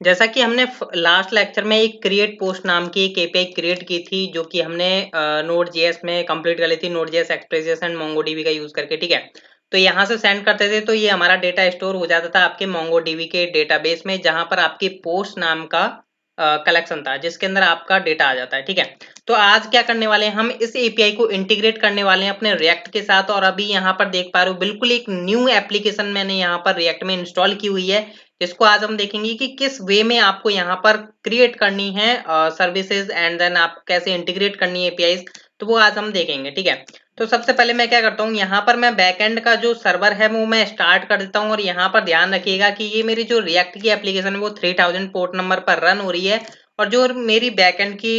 जैसा कि हमने लास्ट लेक्चर में एक क्रिएट पोस्ट नाम की एक एपीआई क्रिएट की थी, जो कि हमने नोड जेएस में कंप्लीट कर ली थी, node JS express and MongoDB का यूज करके। ठीक है, तो यहाँ से सेंड करते थे तो ये हमारा डेटा स्टोर हो जाता था आपके मोंगोडीबी के डेटाबेस में, जहां पर आपकी पोस्ट नाम का कलेक्शन था, जिसके अंदर आपका डेटा आ जाता है। ठीक है, तो आज क्या करने वाले हैं, हम इस एपीआई को इंटीग्रेट करने वाले हैं अपने रिएक्ट के साथ। और अभी यहाँ पर देख पा रहे हो बिल्कुल एक न्यू एप्लीकेशन मैंने यहाँ पर रिएक्ट में इंस्टॉल की हुई है, जिसको आज हम देखेंगे कि किस वे में आपको यहाँ पर क्रिएट करनी है सर्विसेज, एंड देन आप कैसे इंटीग्रेट करनी है एपीआईज, तो वो आज हम देखेंगे। ठीक है, तो सबसे पहले मैं क्या करता हूँ, यहाँ पर मैं बैकएंड का जो सर्वर है वो मैं स्टार्ट कर देता हूँ। और यहाँ पर ध्यान रखिएगा कि ये मेरी जो रिएक्ट की एप्लीकेशन है वो 3000 पोर्ट नंबर पर रन हो रही है, और जो मेरी बैकएंड की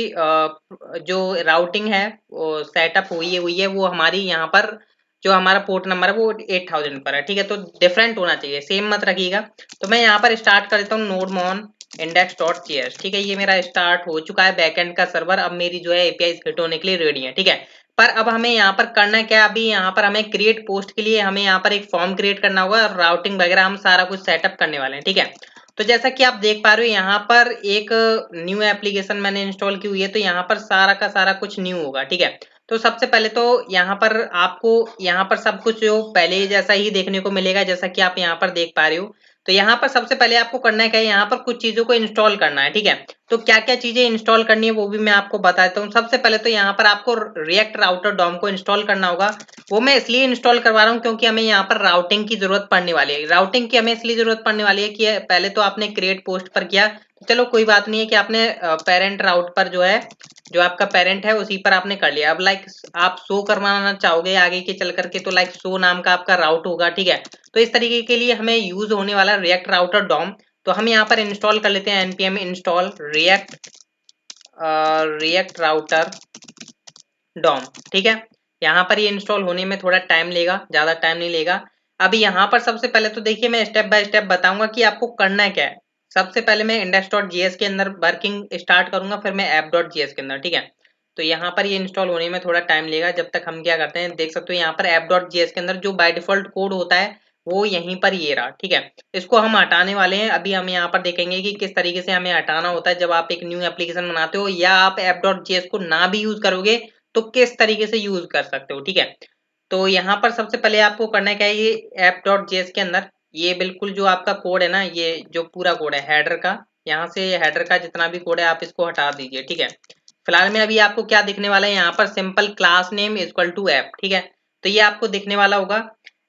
जो राउटिंग है वो सेटअप हुई है वो हमारी यहाँ पर जो हमारा पोर्ट नंबर है वो 8000 पर है। ठीक है, तो डिफरेंट होना चाहिए, सेम मत रखिएगा। तो मैं यहाँ पर स्टार्ट कर देता हूँ nodemon index.js। ठीक है, ये मेरा स्टार्ट हो चुका है बैकएंड का सर्वर। अब मेरी जो है एपीआई हिट होने के लिए रेडी है। ठीक है, पर अब हमें यहाँ पर करना क्या है, अभी यहाँ पर हमें क्रिएट पोस्ट के लिए हमें यहाँ पर एक फॉर्म क्रिएट करना होगा, और राउटिंग वगैरह हम सारा कुछ सेटअप करने वाले हैं। ठीक है, तो जैसा कि आप देख पा रहे हो यहाँ पर एक न्यू एप्लीकेशन मैंने इंस्टॉल की हुई है, तो यहाँ पर सारा का सारा कुछ न्यू होगा। ठीक है, तो सबसे पहले तो यहाँ पर आपको यहाँ पर सब कुछ जो पहले जैसा ही देखने को मिलेगा, जैसा कि आप यहाँ पर देख पा रहे हो। तो यहाँ पर सबसे पहले आपको करना है क्या है, यहाँ पर कुछ चीजों को इंस्टॉल करना है। ठीक है, तो क्या क्या चीजें इंस्टॉल करनी है वो भी मैं आपको बता देता हूँ। सबसे पहले तो यहाँ पर आपको रिएक्ट राउटर डॉम को इंस्टॉल करना होगा। वो मैं इसलिए इंस्टॉल करवा रहा हूँ क्योंकि हमें यहाँ पर राउटिंग की जरूरत पड़ने वाली है। राउटिंग की हमें इसलिए जरूरत पड़ने वाली है कि पहले तो आपने क्रिएट पोस्ट पर किया, चलो कोई बात नहीं है कि आपने पेरेंट राउट पर जो है, जो आपका पेरेंट है उसी पर आपने कर लिया। अब लाइक आप शो करवाना चाहोगे आगे के चल करके, तो लाइक शो नाम का आपका राउट होगा। ठीक है, तो इस तरीके के लिए हमें यूज होने वाला रिएक्ट राउटर डॉम, तो हम यहाँ पर इंस्टॉल कर लेते हैं npm install react router DOM. ठीक है, यहाँ पर ये इंस्टॉल होने में थोड़ा टाइम लेगा, ज्यादा टाइम नहीं लेगा। अभी यहाँ पर सबसे पहले तो देखिए मैं स्टेप बाय स्टेप बताऊंगा कि आपको करना क्या है। सबसे पहले मैं index.js के अंदर वर्किंग स्टार्ट करूंगा, फिर मैं app.js के अंदर। ठीक है, तो यहाँ पर ये इंस्टॉल होने में थोड़ा टाइम लेगा। जब तक हम क्या करते हैं, देख सकते हो यहाँ पर app.js के अंदर जो बाय डिफॉल्ट कोड होता है वो यहीं पर ये रहा। ठीक है, इसको हम हटाने वाले हैं। अभी हम यहाँ पर देखेंगे कि किस तरीके से हमें हटाना होता है। जब आप एक न्यू एप्लीकेशन बनाते हो या आप app.js को ना भी यूज करोगे तो किस तरीके से यूज कर सकते हो। ठीक है, तो यहाँ पर सबसे पहले आपको करना क्या है, ये app.js के अंदर ये बिल्कुल जो आपका कोड है ना, ये जो पूरा कोड है हेडर का, यहाँ से हेडर का जितना भी कोड है आप इसको हटा दीजिए। ठीक है, फिलहाल में अभी आपको क्या दिखने वाला है, यहाँ पर simple class name equal to app. ठीक है, तो ये आपको दिखने वाला होगा।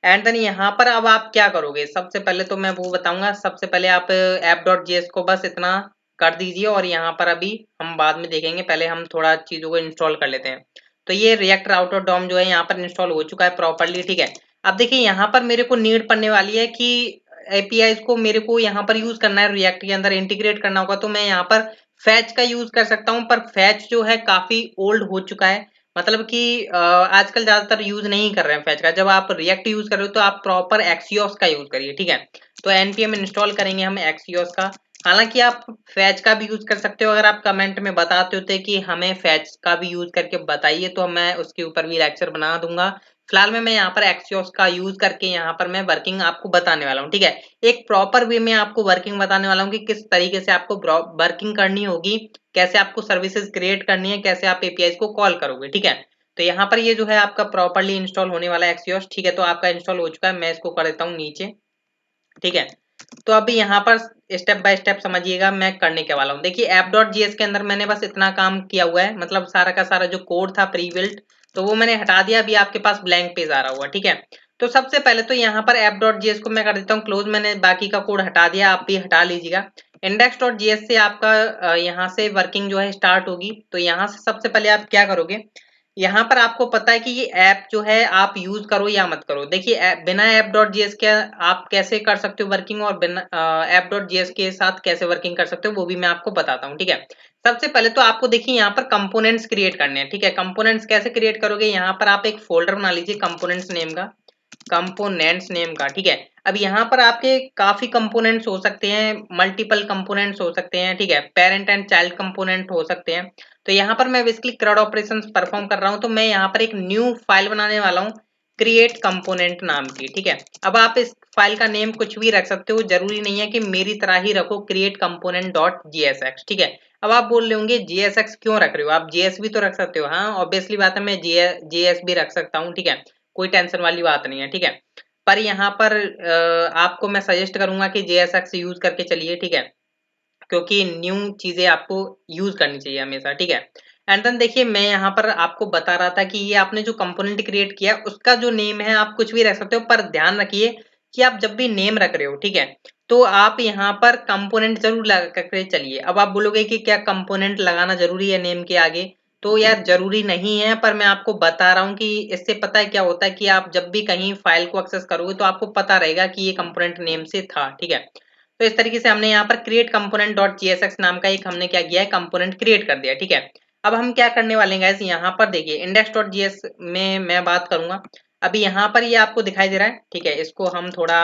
एंड देन यहाँ पर अब आप क्या करोगे, सबसे पहले तो मैं वो बताऊंगा। सबसे पहले आप app.js को बस इतना कर दीजिए, और यहाँ पर अभी हम बाद में देखेंगे, पहले हम थोड़ा चीजों को इंस्टॉल कर लेते हैं। तो ये रिएक्ट राउटर डॉम जो है यहाँ पर इंस्टॉल हो चुका है प्रॉपर्ली। ठीक है, अब देखिए यहाँ पर मेरे को नीड पड़ने वाली है कि एपीआई को मेरे को यहाँ पर यूज करना है, रिएक्ट के अंदर इंटीग्रेट करना होगा। तो मैं यहाँ पर फैच का यूज कर सकता हूँ, पर फैच जो है काफी ओल्ड हो चुका है। मतलब कि आजकल ज्यादातर यूज नहीं कर रहे हैं फैच का। जब आप रिएक्ट यूज कर रहे हो तो आप प्रॉपर एक्सियोस का यूज करिए। ठीक है, तो npm इंस्टॉल करेंगे हम एक्सियोस का। हालांकि आप फैच का भी यूज कर सकते हो, अगर आप कमेंट में बताते होते कि हमें फैच का भी यूज करके बताइए तो मैं उसके ऊपर भी लेक्चर बना दूंगा। फिलहाल में मैं यहाँ पर एक्सियोस का यूज करके यहाँ पर मैं वर्किंग आपको बताने वाला हूँ। ठीक है, एक प्रॉपर वे में आपको वर्किंग बताने वाला हूँ कि किस तरीके से आपको वर्किंग करनी होगी, कैसे आपको सर्विसेज क्रिएट करनी है, कैसे आप एपीआई को कॉल करोगे। ठीक है, तो यहाँ पर ये जो है आपका प्रॉपरली इंस्टॉल होने वाला है एक्सियोस। ठीक है, तो आपका इंस्टॉल हो चुका है, मैं इसको कर देता हूँ नीचे। ठीक है, तो अभी यहाँ पर स्टेप बाय स्टेप समझिएगा मैं करने के वाला हूँ। देखिए app.js के अंदर मैंने बस इतना काम किया हुआ है, मतलब सारा का सारा जो कोड था प्री बिल्ट, तो वो मैंने हटा दिया। अभी आपके पास ब्लैंक पेज आ रहा हुआ। ठीक है, तो सबसे पहले तो यहाँ पर app.js को मैं कर देता हूँ क्लोज। मैंने बाकी का कोड हटा दिया, आप भी हटा लीजिएगा। index.js से आपका यहाँ से वर्किंग जो है स्टार्ट होगी। तो यहाँ से सबसे पहले आप क्या करोगे, यहाँ पर आपको पता है कि ये ऐप जो है आप यूज करो या मत करो। देखिए बिना app.js के आप कैसे कर सकते हो वर्किंग, और बिना app.js के साथ कैसे वर्किंग कर सकते हो वो भी मैं आपको बताता हूँ। ठीक है, सबसे पहले तो आपको देखिए यहाँ पर कंपोनेंट्स क्रिएट करने हैं। ठीक है, कंपोनेंट्स कैसे क्रिएट करोगे, यहाँ पर आप एक फोल्डर बना लीजिए कंपोनेंट्स नेम का, कंपोनेंट्स नेम का। ठीक है, अब यहाँ पर आपके काफी कंपोनेंट्स हो सकते हैं, मल्टीपल कंपोनेंट्स हो सकते हैं। ठीक है, पेरेंट एंड चाइल्ड कंपोनेंट हो सकते हैं। तो यहाँ पर मैं बेसिकली CRUD ऑपरेशंस परफॉर्म कर रहा हूँ, तो मैं यहाँ पर एक न्यू फाइल बनाने वाला हूँ क्रिएट कंपोनेंट नाम की। ठीक है, अब आप इस फाइल का नेम कुछ भी रख सकते हो, जरूरी नहीं है कि मेरी तरह ही रखो create component डॉट jsx, ठीक है। अब आप बोल रहे होंगे jsx क्यों रख रहे हो, आप js भी तो रख सकते हो। हाँ ऑब्वियसली बात है, मैं js भी रख सकता हूँ, ठीक है, कोई टेंशन वाली बात नहीं है, ठीक है। पर यहाँ पर आपको मैं सजेस्ट करूंगा कि jsx यूज करके चलिए, ठीक है, क्योंकि न्यू चीजें आपको यूज करनी चाहिए हमेशा, ठीक है। एंड देन देखिए मैं यहाँ पर आपको बता रहा था कि ये आपने जो कंपोनेंट क्रिएट किया उसका जो नेम है आप कुछ भी रख सकते हो, पर ध्यान रखिए कि आप जब भी नेम रख रहे हो, ठीक है, तो आप यहाँ पर कंपोनेंट जरूर लगा करके चलिए। अब आप बोलोगे कि क्या कंपोनेंट लगाना जरूरी है नेम के आगे, तो यार जरूरी नहीं है, पर मैं आपको बता रहा हूँ कि इससे पता है क्या होता है कि आप जब भी कहीं फाइल को एक्सेस करोगे तो आपको पता रहेगा कि ये कंपोनेंट नेम से था, ठीक है। तो इस तरीके से हमने यहाँ पर क्रिएट कंपोनेंट डॉट जीएसएक्स नाम का एक हमने क्या किया है, कंपोनेंट क्रिएट कर दिया, ठीक है। अब हम क्या करने वाले हैं गाइस, यहाँ पर देखिए इंडेक्स डॉट जीएस में मैं बात करूंगा। अभी यहाँ पर ये आपको दिखाई दे रहा है, ठीक है, इसको हम थोड़ा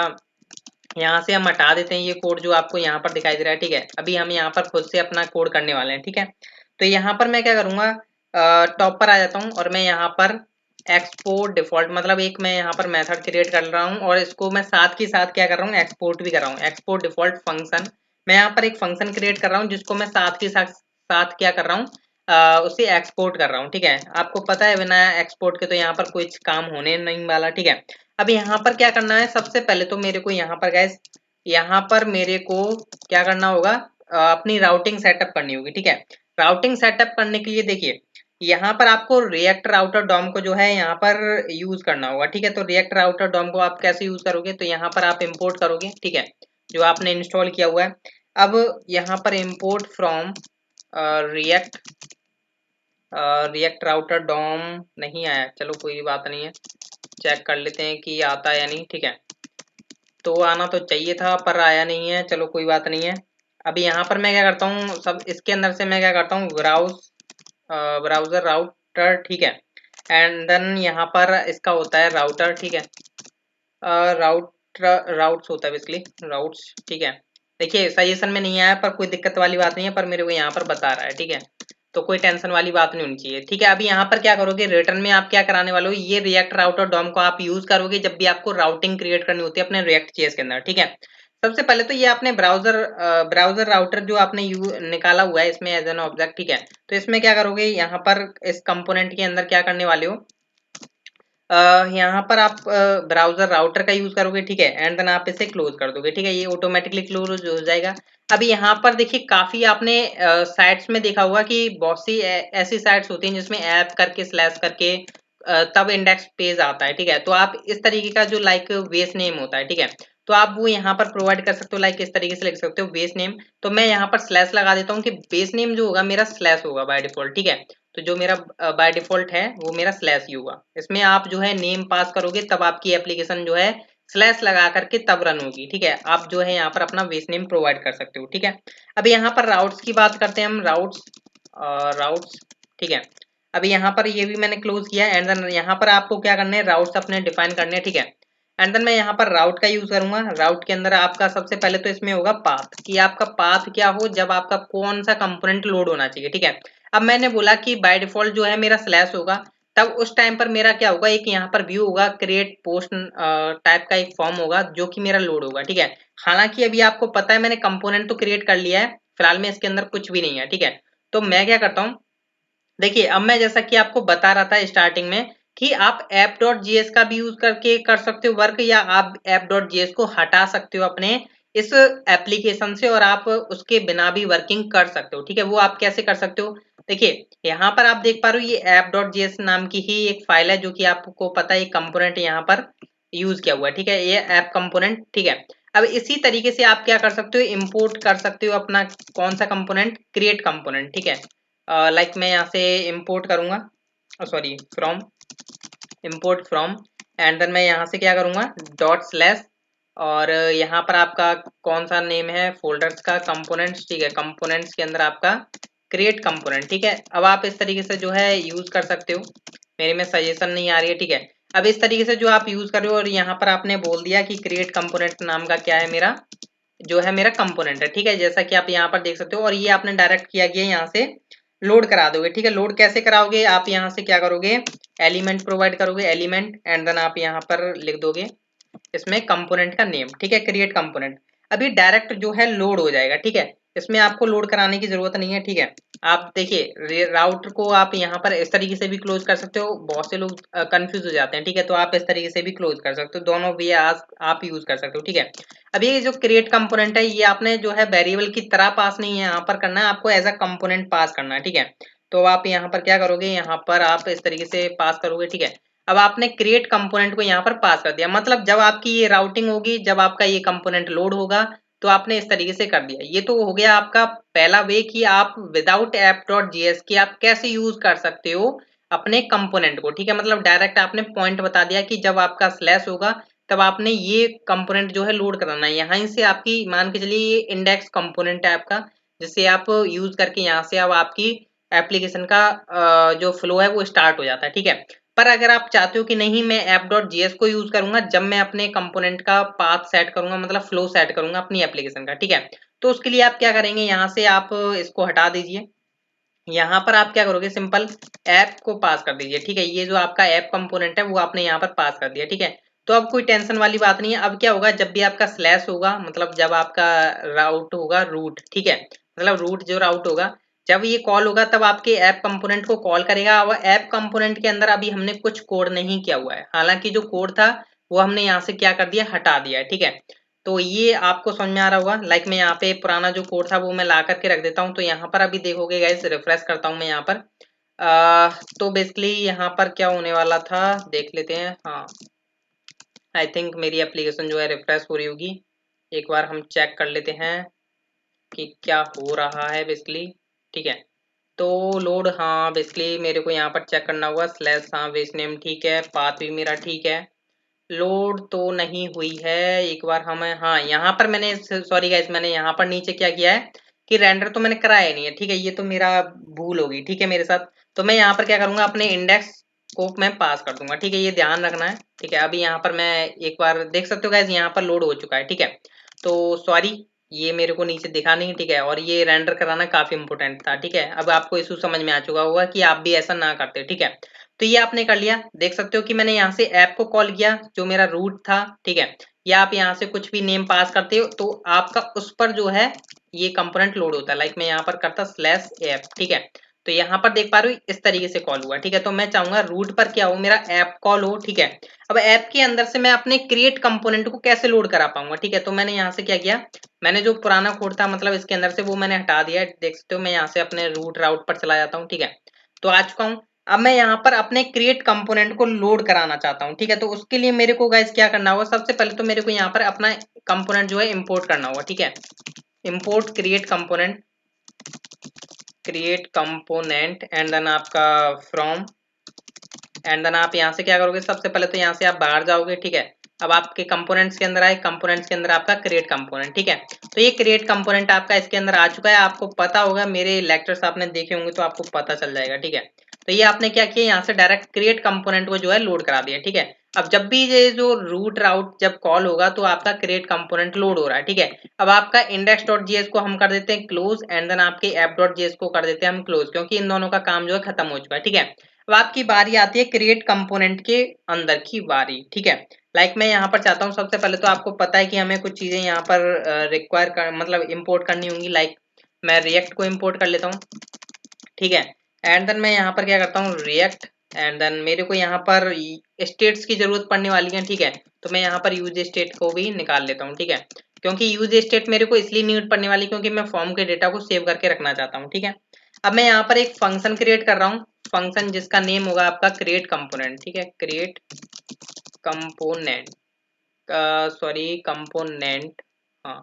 यहाँ से हम हटा देते हैं, ये कोड जो आपको यहाँ पर दिखाई दे रहा है, ठीक है। अभी हम यहाँ पर खुद से अपना कोड करने वाले हैं, ठीक है। तो यहाँ पर मैं क्या करूंगा, टॉप पर आ जाता हूँ और मैं यहाँ पर एक्सपोर्ट डिफॉल्ट मतलब एक मैं यहाँ पर मेथड क्रिएट कर रहा हूँ और इसको मैं साथ के साथ क्या कर रहा हूँ, एक्सपोर्ट भी कर रहा हूँ। एक्सपोर्ट डिफॉल्ट फंक्शन, मैं यहाँ पर एक फंक्शन क्रिएट कर रहा हूँ जिसको मैं साथ के साथ क्या कर रहा हूँ, उसे एक्सपोर्ट कर रहा हूँ, ठीक है। आपको पता है बिना एक्सपोर्ट के तो यहाँ पर कुछ काम होने नहीं वाला, ठीक है। अब यहाँ पर क्या करना है, सबसे पहले तो मेरे को यहाँ पर गैस, यहाँ पर मेरे को क्या करना होगा, अपनी राउटिंग सेटअप करनी होगी, ठीक है। राउटिंग सेटअप करने के लिए देखिए यहाँ पर आपको रिएक्ट राउटर डॉम को जो है यहाँ पर यूज करना होगा, ठीक है। तो रिएक्ट राउटर डॉम को आप कैसे यूज करोगे, तो यहाँ पर आप इंपोर्ट करोगे, ठीक है, जो आपने इंस्टॉल किया हुआ है। अब यहाँ पर import from react react router DOM नहीं आया, चलो कोई बात नहीं है, चेक कर लेते हैं कि आता है या नहीं, ठीक है। तो आना तो चाहिए था पर आया नहीं है, चलो कोई बात नहीं है। अभी यहाँ पर मैं क्या करता हूँ, सब इसके अंदर से मैं क्या करता हूँ, ब्राउजर राउटर, ठीक है। एंड देन यहाँ पर इसका होता है राउटर, ठीक है, राउट्स होता है बेसिकली, राउट्स, ठीक है। देखिए सजेशन में नहीं आया पर कोई दिक्कत वाली बात नहीं है, पर मेरे को यहाँ पर बता रहा है, ठीक है, तो कोई टेंशन वाली बात नहीं होनी चाहिए, ठीक है। अभी यहाँ पर क्या करोगे, रिटर्न में आप क्या कराने वाले हो, ये रिएक्ट राउटर डॉम को आप यूज करोगे जब भी आपको राउटिंग क्रिएट करनी होती है अपने रिएक्ट जेएस के अंदर, ठीक है। सबसे पहले तो ये आपने ब्राउजर राउटर जो आपने निकाला हुआ है इसमें एज एन ऑब्जेक्ट, ठीक है। तो इसमें क्या करोगे, यहाँ पर इस कंपोनेंट के अंदर क्या करने वाले हो, यहाँ पर आप ब्राउजर राउटर का यूज करोगे, ठीक है, एंड देन आप इसे क्लोज कर दोगे, ठीक है, ये ऑटोमेटिकली क्लोज हो जाएगा। अभी यहाँ पर देखिए काफी आपने साइट्स में देखा होगा कि बहुत सी ऐसी साइट्स होती हैं जिसमें ऐप करके स्लैश करके तब इंडेक्स पेज आता है, ठीक है। तो आप इस तरीके का जो लाइक बेस नेम होता है, ठीक है, तो आप वो यहाँ पर प्रोवाइड कर सकते हो, लाइक इस तरीके से लिख सकते हो बेस नेम। तो मैं यहाँ पर स्लैश लगा देता हूँ कि बेस नेम जो होगा मेरा स्लैश होगा बाय डिफॉल्ट, ठीक है। तो जो मेरा बाय डिफॉल्ट है वो मेरा स्लैश ही होगा। इसमें आप जो है नेम पास करोगे तब आपकी एप्लीकेशन जो है स्लैश लगा करके तब रन होगी, ठीक है। आप जो है यहाँ पर अपना बेस नेम प्रोवाइड कर सकते हो, ठीक है। अब यहाँ पर राउट्स की बात करते हैं हम, राउट्स, ठीक है। अभी यहाँ पर ये भी मैंने क्लोज किया एंड देन यहाँ पर आपको क्या करना है, राउट्स अपने डिफाइन करने हैं, ठीक है। एंड देन मैं यहाँ पर राउट का यूज करूंगा। राउट के अंदर आपका सबसे पहले तो इसमें होगा पाथ, कि आपका पाथ क्या हो जब आपका कौन सा कंपोनेंट लोड होना चाहिए, ठीक है। अब मैंने बोला कि बाय डिफॉल्ट जो है मेरा स्लैश होगा, तब उस टाइम पर मेरा क्या होगा, एक यहाँ पर व्यू होगा, क्रिएट पोस्ट टाइप का एक फॉर्म होगा जो कि मेरा लोड होगा, ठीक है। हालांकि अभी आपको पता है मैंने कंपोनेंट तो क्रिएट कर लिया है, फिलहाल में इसके अंदर कुछ भी नहीं है, ठीक है। तो मैं क्या करता हूँ, देखिए अब मैं जैसा कि आपको बता रहा था स्टार्टिंग में कि आप app.js का भी यूज करके कर सकते हो वर्क, या आप app.js को हटा सकते हो अपने इस एप्लीकेशन से और आप उसके बिना भी वर्किंग कर सकते हो, ठीक है। वो आप कैसे कर सकते हो, देखिए यहाँ पर आप देख पा रहे हो ये app.js नाम की ही एक फाइल है जो कि आपको पता है एक कंपोनेंट यहाँ पर यूज किया हुआ है, ठीक है, ये ऐप कंपोनेंट, ठीक है। अब इसी तरीके से आप क्या कर सकते हो, इंपोर्ट कर सकते हो अपना कौन सा कंपोनेंट, क्रिएट कंपोनेंट, ठीक है। लाइक मैं यहाँ से इंपोर्ट करूंगा, sorry from, import from, and then मैं यहाँ से क्या करूंगा, डॉट स्लैश, और यहाँ पर आपका कौन सा नेम है फोल्डर्स का, कंपोनेंट्स, ठीक है। कंपोनेंट्स के अंदर आपका क्रिएट कंपोनेंट, ठीक है। अब आप इस तरीके से जो है यूज कर सकते हो, मेरे में सजेशन नहीं आ रही है, ठीक है। अब इस तरीके से जो आप यूज कर रहे हो और यहाँ पर आपने बोल दिया कि क्रिएट कंपोनेंट नाम का क्या है, मेरा जो है मेरा कंपोनेंट है, ठीक है, जैसा कि आप यहाँ पर देख सकते हो। और ये आपने डायरेक्ट किया गया यहाँ से लोड करा दोगे, ठीक है। लोड कैसे कराओगे, आप यहाँ से क्या करोगे, एलिमेंट प्रोवाइड करोगे, एलिमेंट, एंड देन आप यहाँ पर लिख दोगे इसमें कंपोनेंट का नेम, ठीक है, क्रिएट कंपोनेंट। अभी डायरेक्ट जो है लोड हो जाएगा, ठीक है, इसमें आपको लोड कराने की जरूरत नहीं है, ठीक है। आप देखिए राउटर को आप यहाँ पर इस तरीके से भी क्लोज कर सकते हो, बहुत से लोग कंफ्यूज हो जाते हैं, ठीक है, तो आप इस तरीके से भी क्लोज कर सकते हो, दोनों भी आप यूज कर सकते हो, ठीक है। अब ये जो क्रिएट कंपोनेंट है ये आपने जो है वेरिएबल की तरह पास नहीं है यहाँ पर करना है, आपको एज अ कंपोनेंट पास करना है, ठीक है। तो आप यहाँ पर क्या करोगे, यहाँ पर आप इस तरीके से पास करोगे, ठीक है। अब आपने क्रिएट कंपोनेंट को यहाँ पर पास कर दिया, मतलब जब आपकी ये राउटिंग होगी, जब आपका ये कंपोनेंट लोड होगा तो आपने इस तरीके से कर दिया। ये तो हो गया आपका पहला वे कि आप विदाउट app.js की आप कैसे यूज कर सकते हो अपने कंपोनेंट को, ठीक है, मतलब डायरेक्ट आपने पॉइंट बता दिया कि जब आपका स्लैश होगा तब आपने ये कंपोनेंट जो है लोड कराना है। यहाँ से आपकी मान के चलिए ये इंडेक्स कंपोनेंट है आपका, जिससे आप यूज करके यहाँ से अब आपकी एप्लीकेशन का जो फ्लो है वो स्टार्ट हो जाता है, ठीक है। पर अगर आप चाहते हो कि नहीं मैं app.js को यूज करूंगा जब मैं अपने कंपोनेंट का पाथ सेट करूंगा, मतलब फ्लो सेट करूंगा अपनी एप्लीकेशन का, ठीक है, तो उसके लिए आप क्या करेंगे, यहाँ से आप इसको हटा दीजिए। यहाँ पर आप क्या करोगे, सिंपल ऐप को पास कर दीजिए, ठीक है, ये जो आपका ऐप कंपोनेंट है वो आपने यहाँ पर पास कर दिया, ठीक है। तो अब कोई टेंशन वाली बात नहीं है। अब क्या होगा, जब भी आपका स्लैश होगा, मतलब जब आपका राउट होगा रूट, ठीक है, मतलब रूट जो राउट होगा, जब ये कॉल होगा तब आपके ऐप कंपोनेंट को कॉल करेगा। और ऐप कंपोनेंट के अंदर अभी हमने कुछ कोड नहीं किया हुआ है, हालांकि जो कोड था वो हमने यहाँ से क्या कर दिया, हटा दिया है, ठीक है। तो ये आपको समझ में आ रहा होगा। लाइक मैं यहाँ पे पुराना जो कोड था वो मैं ला करके रख देता हूँ, तो यहाँ पर अभी देखोगे गाइस, रिफ्रेश करता हूँ मैं यहाँ पर। तो बेसिकली यहाँ पर क्या होने वाला था देख लेते हैं। हाँ, आई थिंक मेरी एप्लीकेशन जो है रिफ्रेश हो रही होगी, एक बार हम चेक कर लेते हैं कि क्या हो रहा है बेसिकली, ठीक है। तो लोड, हाँ बेसिकली मेरे को यहाँ पर चेक करना होगा, स्लैश, हाँ बेस नेम ठीक है, पाथ भी मेरा ठीक है, लोड तो नहीं हुई है। एक बार हमें, हाँ यहाँ पर मैंने, सॉरी गाइस, मैंने यहाँ पर नीचे क्या किया है कि रेंडर तो मैंने कराया नहीं है, ठीक है, ये तो मेरा भूल होगी, ठीक है, मेरे साथ। तो मैं यहाँ पर क्या करूंगा, अपने इंडेक्स को मैं पास कर दूंगा, ठीक है, ये ध्यान रखना है, ठीक है। अभी यहाँ पर मैं एक बार देख सकते हो गाइस, यहाँ पर लोड हो चुका है, ठीक है। तो सॉरी, ये मेरे को नीचे दिखा नहीं, ठीक है, और ये रेंडर कराना काफी इंपॉर्टेंट था, ठीक है। अब आपको इशू समझ में आ चुका होगा कि आप भी ऐसा ना करते, ठीक है। तो ये आपने कर लिया, देख सकते हो कि मैंने यहाँ से ऐप को कॉल किया जो मेरा रूट था, ठीक है। या आप यहाँ से कुछ भी नेम पास करते हो तो आपका उस पर जो है ये कंपोनेंट लोड होता है। लाइक मैं यहाँ पर करता स्लैश ऐप, ठीक है, तो यहाँ पर देख पा रहे हो इस तरीके से कॉल हुआ, ठीक है। तो मैं चाहूंगा रूट पर क्या हो, मेरा ऐप कॉल हो, ठीक है। अब ऐप के अंदर से मैं अपने क्रिएट कंपोनेंट को कैसे लोड करा पाऊंगा, ठीक है। तो मैंने यहाँ से क्या किया, मैंने जो पुराना कोड था मतलब इसके अंदर से वो मैंने हटा दिया, देख सकते हो। मैं यहाँ से अपने रूट राउट पर चला जाता हूँ, ठीक है, तो आ चुका हूँ। अब मैं यहाँ पर अपने क्रिएट कंपोनेंट को लोड कराना चाहता हूँ, ठीक है। तो उसके लिए मेरे को गाइस क्या करना होगा, सबसे पहले तो मेरे को यहाँ पर अपना कंपोनेंट जो है इंपोर्ट करना होगा, ठीक है। Import create component and then आपका फ्रॉम, एंड देन आप यहाँ से क्या करोगे, सबसे पहले तो यहाँ से आप बाहर जाओगे, ठीक है। अब आपके कंपोनेंट्स के अंदर आए, कंपोनेंट्स के अंदर आपका क्रिएट कंपोनेंट, ठीक है। तो ये क्रिएट कंपोनेंट आपका इसके अंदर आ चुका है, आपको पता होगा, मेरे लेक्चर्स आपने देखे होंगे तो आपको पता चल जाएगा, ठीक है। तो ये आपने क्या किया, यहाँ से डायरेक्ट क्रिएट कंपोनेंट को जो है लोड करा दिया, ठीक है। अब जब भी ये जो रूट राउट जब कॉल होगा तो आपका क्रिएट कंपोनेंट लोड हो रहा है, ठीक है। अब आपका index.js को हम कर देते हैं क्लोज, एंड देन आपके app.js को कर देते हैं हम क्लोज, क्योंकि इन दोनों का काम जो है खत्म हो चुका है, ठीक है। अब आपकी बारी आती है क्रिएट कंपोनेंट के अंदर की बारी, ठीक है। लाइक मैं यहाँ पर चाहता हूँ, सबसे पहले तो आपको पता है कि हमें कुछ चीजें यहाँ पर रिक्वायर कर मतलब इंपोर्ट करनी होंगी। लाइक मैं रिएक्ट को इंपोर्ट कर लेता हूँ, ठीक है। एंड देन मैं यहाँ पर क्या करता हूँ, रिएक्ट, एंड देन मेरे को यहाँ पर स्टेट्स की जरूरत पड़ने वाली है, ठीक है। तो मैं यहाँ पर यूज स्टेट को भी निकाल लेता हूँ, ठीक है, क्योंकि यूज स्टेट मेरे को इसलिए नीड पड़ने वाली क्योंकि मैं फॉर्म के डेटा को सेव करके रखना चाहता हूँ, ठीक है। अब मैं यहाँ पर एक फंक्शन क्रिएट कर रहा हूँ, फंक्शन जिसका नेम होगा आपका क्रिएट कंपोनेंट, ठीक है, क्रिएट कंपोनेंट, सॉरी कंपोनेंट, हाँ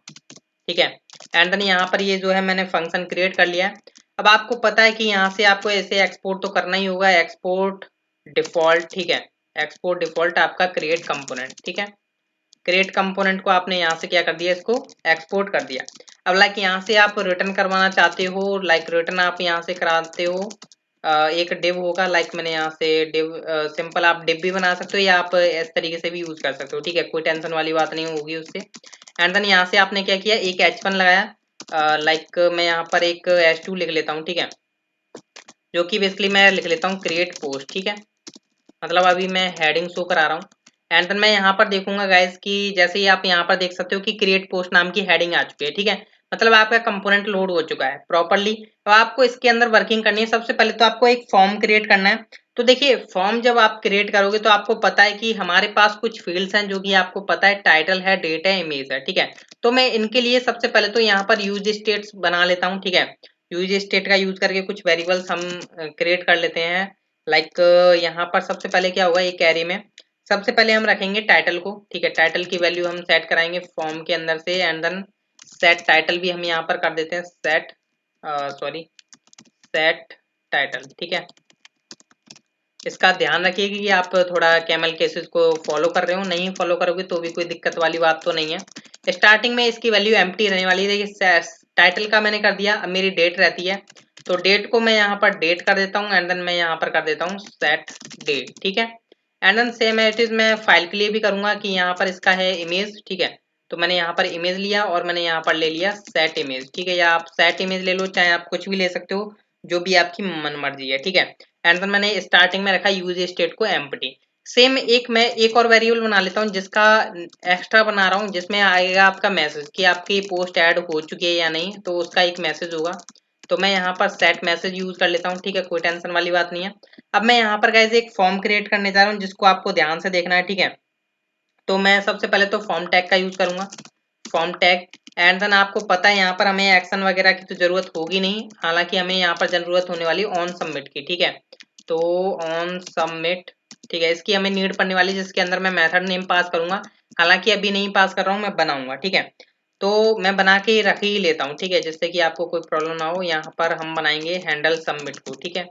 ठीक है। एंड देन यहाँ पर ये जो है मैंने फंक्शन क्रिएट कर लिया है। अब आपको पता है कि यहाँ से आपको ऐसे एक्सपोर्ट तो करना ही होगा, एक्सपोर्ट डिफॉल्ट, ठीक है, एक्सपोर्ट डिफॉल्ट आपका क्रिएट कंपोनेंट, ठीक है। क्रिएट कंपोनेंट को आपने यहाँ से क्या कर दिया, इसको एक्सपोर्ट कर दिया। अब लाइक यहाँ से आप रिटर्न करवाना चाहते हो, लाइक रिटर्न आप यहाँ से कराते हो, एक डिव होगा, लाइक मैंने यहाँ से डिव, सिंपल आप डिव भी बना सकते हो या आप इस तरीके से भी यूज कर सकते हो, ठीक है, कोई टेंशन वाली बात नहीं होगी उससे। एंड देन यहाँ से आपने क्या किया, एक h1 लगाया, लाइक मैं यहाँ पर एक h2 लिख लेता हूँ, ठीक है, जो कि बेसिकली मैं लिख लेता हूँ क्रिएट पोस्ट, ठीक है, मतलब अभी मैं हेडिंग शो करा रहा हूँ। एंड देन मैं यहाँ पर देखूंगा गाइज कि जैसे ही आप यहाँ पर देख सकते हो कि क्रिएट पोस्ट नाम की हेडिंग आ चुकी है, ठीक है, मतलब आपका कंपोनेंट लोड हो चुका है प्रॉपरली। तो आपको इसके अंदर वर्किंग करनी है। सबसे पहले तो आपको एक फॉर्म क्रिएट करना है। तो देखिए फॉर्म जब आप क्रिएट करोगे तो आपको पता है कि हमारे पास कुछ फील्ड्स हैं जो कि आपको पता है, टाइटल है, डेट है, इमेज है, ठीक है। तो मैं इनके लिए सबसे पहले तो यहाँ पर यूज स्टेट्स बना लेता हूँ, ठीक है। यूज स्टेट का यूज करके कुछ वेरिएबल्स हम क्रिएट कर लेते हैं। लाइक यहाँ पर सबसे पहले क्या होगा, एक एरे में सबसे पहले हम रखेंगे टाइटल को, ठीक है। टाइटल की वैल्यू हम सेट कराएंगे फॉर्म के अंदर से, एंड देन सेट टाइटल भी हम यहाँ पर कर देते हैं, सेट टाइटल, ठीक है। इसका ध्यान रखिए कि आप थोड़ा कैमल केसेस को फॉलो कर रहे हो, नहीं फॉलो करोगे तो भी कोई दिक्कत वाली बात तो नहीं है। स्टार्टिंग में इसकी वैल्यू एम्प्टी रहने वाली है। देखिए टाइटल का मैंने कर दिया, अब मेरी डेट रहती है, तो डेट को मैं यहाँ पर डेट कर देता हूँ, एंड देन मैं यहाँ पर कर देता हूँ सेट डेट, ठीक है। And then same as it is मैं फाइल के लिए भी करूंगा कि यहाँ पर इसका है इमेज, ठीक है। तो मैंने यहाँ पर इमेज लिया और मैंने यहाँ पर ले लिया सेट इमेज, ठीक है। या आप सेट इमेज ले लो, चाहे आप कुछ भी ले सकते हो, जो भी आपकी मन मर्जी है, ठीक है। एंड देन मैंने स्टार्टिंग में रखा यूज स्टेट को एम्प्टी। सेम मैं एक और वेरिएबल बना लेता हूँ जिसका एक्स्ट्रा बना रहा हूँ, जिसमें आएगा आपका मैसेज कि आपकी पोस्ट ऐड हो चुकी है या नहीं, तो उसका एक मैसेज होगा। तो मैं यहाँ पर सेट मैसेज यूज कर लेता हूँ, ठीक है, कोई टेंशन वाली बात नहीं है। अब मैं यहाँ पर गाइज एक फॉर्म क्रिएट करने जा रहा हूँ जिसको आपको ध्यान से देखना है, ठीक है। तो मैं सबसे पहले तो फॉर्म टैग का यूज करूंगा, फॉर्म टैग। एंड देन आपको पता है यहाँ पर हमें एक्शन वगैरह की तो जरूरत होगी नहीं, हालांकि हमें यहाँ पर जरूरत होने वाली ऑन सबमिट की, ठीक है। तो ऑन सबमिट, ठीक है, इसकी हमें नीड पड़ने वाली, जिसके अंदर मैं मेथड नेम पास करूंगा। हालांकि अभी नहीं पास कर रहा हूँ, मैं बनाऊंगा, ठीक है। तो मैं बना के रख ही लेता हूँ, ठीक है, जिससे कि आपको कोई प्रॉब्लम ना हो। यहाँ पर हम बनाएंगे हैंडल सबमिट को, ठीक है।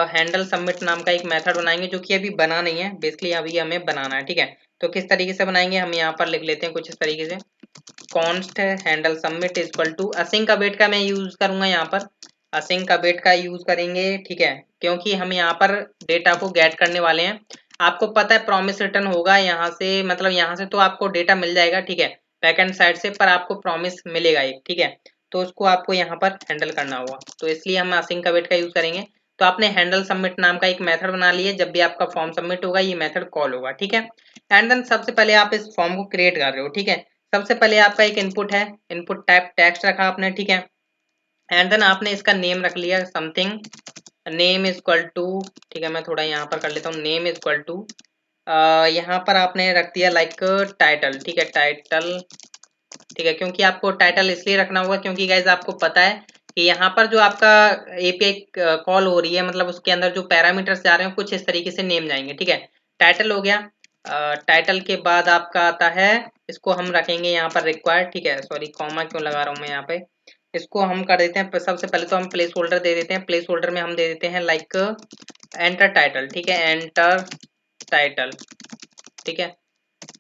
हैंडल सबमिट नाम का एक मेथड बनाएंगे जो कि अभी बना नहीं है, बेसिकली अभी हमें बनाना है, ठीक है। तो किस तरीके से बनाएंगे, हम यहाँ पर लिख लेते हैं कुछ इस तरीके से, const handle submit is equal to async await का मैं यूज करूंगा यहाँ पर, असिंक अवेट का यूज करेंगे, ठीक है, क्योंकि हम यहाँ पर डेटा को गेट करने वाले हैं। आपको पता है प्रॉमिस रिटर्न होगा यहाँ से, मतलब यहाँ से तो आपको डेटा मिल जाएगा, ठीक है, बैकएंड साइड से, पर आपको प्रॉमिस मिलेगा एक, ठीक है। तो उसको आपको यहाँ पर हैंडल करना होगा, तो इसलिए हम असिंक अवेट का यूज करेंगे। तो आपने हैंडल सबमिट नाम का एक मेथड बना लिया, जब भी आपका फॉर्म सबमिट होगा ये मेथड कॉल होगा, ठीक है। एंड देन सबसे पहले आप इस फॉर्म को क्रिएट कर रहे हो, ठीक है। सबसे पहले आपका एक इनपुट है, इनपुट टाइप टेक्स्ट रखा आपने, ठीक है। एंड देन आपने इसका नेम रख लिया something, name is equal to, ठीक है, मैं थोड़ा यहाँ पर कर लेता हूँ, नेम इज इक्वल टू, यहाँ पर आपने रख दिया लाइक टाइटल, ठीक है, टाइटल, ठीक है। क्योंकि आपको टाइटल इसलिए रखना होगा क्योंकि गाइज आपको पता है कि यहाँ पर जो आपका एपीआई कॉल हो रही है, मतलब उसके अंदर जो पैरामीटर्स जा रहे हैं कुछ इस तरीके से नेम जाएंगे, ठीक है। टाइटल हो गया। टाइटल के बाद आपका आता है, इसको हम रखेंगे यहाँ पर रिक्वायर्ड, ठीक है, सॉरी कॉमा क्यों लगा रहा हूँ मैं यहाँ पे, इसको हम कर देते हैं, सबसे पहले तो हम प्लेस होल्डर दे देते हैं, प्लेस होल्डर में हम दे देते हैं लाइक एंटर टाइटल, ठीक है, एंटर टाइटल, ठीक है,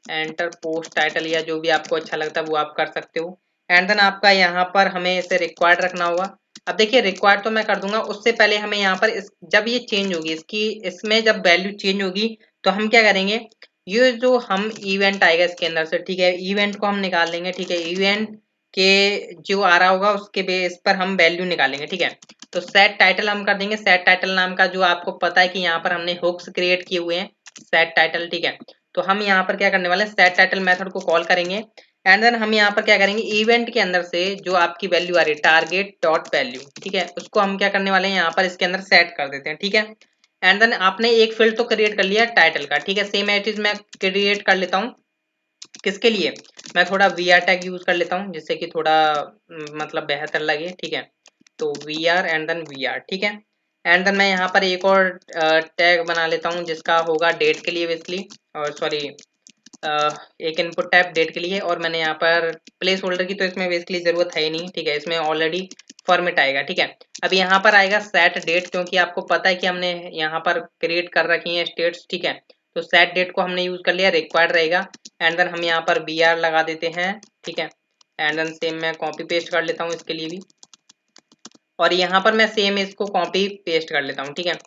एंटर पोस्ट टाइटल, या जो भी आपको अच्छा लगता है वो आप कर सकते हो। एंड देन आपका यहाँ पर हमें इसे रिक्वायर्ड रखना होगा। अब देखिए रिक्वायर्ड तो मैं कर दूंगा, उससे पहले हमें यहाँ पर जब ये चेंज होगी इसकी, इसमें जब वैल्यू चेंज होगी तो हम क्या करेंगे, ये जो हम इवेंट आएगा इसके अंदर से, ठीक है, इवेंट को हम निकाल लेंगे, ठीक है। इवेंट के जो आ रहा होगा उसके बेस पर हम वैल्यू निकालेंगे, ठीक है। तो सेट टाइटल हम कर देंगे, सेट टाइटल नाम का जो आपको पता है कि यहाँ पर हमने हुक्स क्रिएट किए हुए हैं, सेट टाइटल, ठीक है। तो हम यहाँ पर क्या करने वाले हैं, सेट टाइटल मेथड को कॉल करेंगे। एंड देन हम यहाँ पर क्या करेंगे, इवेंट के अंदर से जो आपकी वैल्यू आ रही है टारगेट डॉट वैल्यू, ठीक है, उसको हम क्या करने वाले हैं, यहाँ पर इसके अंदर सेट कर देते हैं, ठीक है। एंड देन आपने एक फील्ड तो क्रिएट कर लिया टाइटल का, ठीक है। सेम एज इट इज मैं क्रिएट कर लेता हूँ, किसके लिए, मैं थोड़ा वी आर टैग यूज कर लेता हूँ जिससे कि थोड़ा मतलब बेहतर लगे, ठीक है। तो we are and then we are, ठीक है। एंड देन मैं यहाँ पर एक और टैग बना लेता हूँ जिसका होगा डेट के लिए बेसिकली, और सॉरी एक इनपुट टैग डेट के लिए, और मैंने यहाँ पर प्लेस होल्डर की तो इसमें बेसिकली जरूरत है ही नहीं, ठीक है, इसमें ऑलरेडी फॉर्मेट आएगा, ठीक है। अब यहाँ पर आएगा सेट डेट, क्योंकि आपको पता है कि हमने यहाँ पर क्रिएट कर रखी है स्टेट्स, ठीक है। तो सेट डेट को हमने यूज कर लिया, रिक्वायर्ड रहेगा। एंड देन हम यहाँ पर बी आर लगा देते हैं, ठीक है। एंड देन सेम मैं कॉपी पेस्ट कर लेता हूँ इसके लिए भी, और यहाँ पर मैं सेम इसको कॉपी पेस्ट कर लेता हूँ, ठीक है,